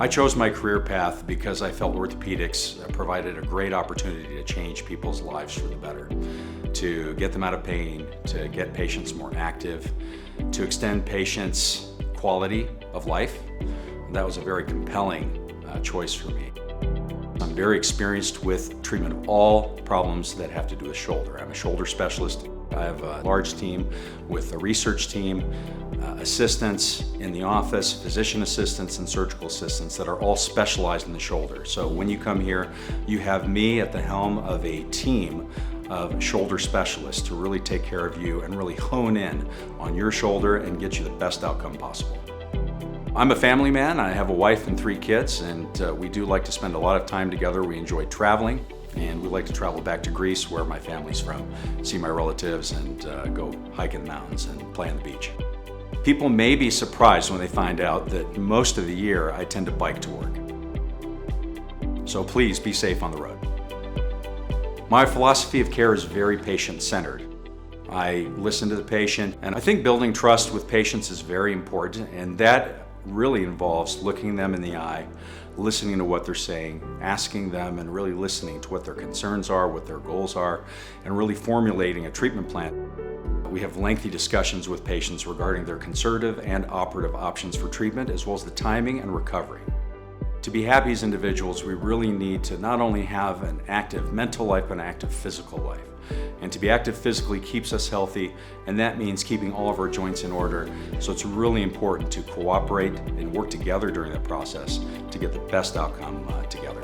I chose my career path because I felt orthopedics provided a great opportunity to change people's lives for the better, to get them out of pain, to get patients more active, to extend patients' quality of life. And that was a very compelling choice for me. I'm very experienced with treatment of all problems that have to do with shoulder. I'm a shoulder specialist. I have a large team with a research team, assistants in the office, physician assistants, and surgical assistants that are all specialized in the shoulder. So when you come here, you have me at the helm of a team of shoulder specialists to really take care of you and really hone in on your shoulder and get you the best outcome possible. I'm a family man. I have a wife and 3 kids, and we do like to spend a lot of time together. We enjoy traveling, and we like to travel back to Greece, where my family's from, see my relatives, and go hike in the mountains and play on the beach. People may be surprised when they find out that most of the year I tend to bike to work. So please be safe on the road. My philosophy of care is very patient-centered. I listen to the patient, and I think building trust with patients is very important, and that really involves looking them in the eye, listening to what they're saying, asking them and really listening to what their concerns are, what their goals are, and really formulating a treatment plan. We have lengthy discussions with patients regarding their conservative and operative options for treatment, as well as the timing and recovery. To be happy as individuals, we really need to not only have an active mental life, but an active physical life. And to be active physically keeps us healthy, and that means keeping all of our joints in order. So it's really important to cooperate and work together during that process to get the best outcome together.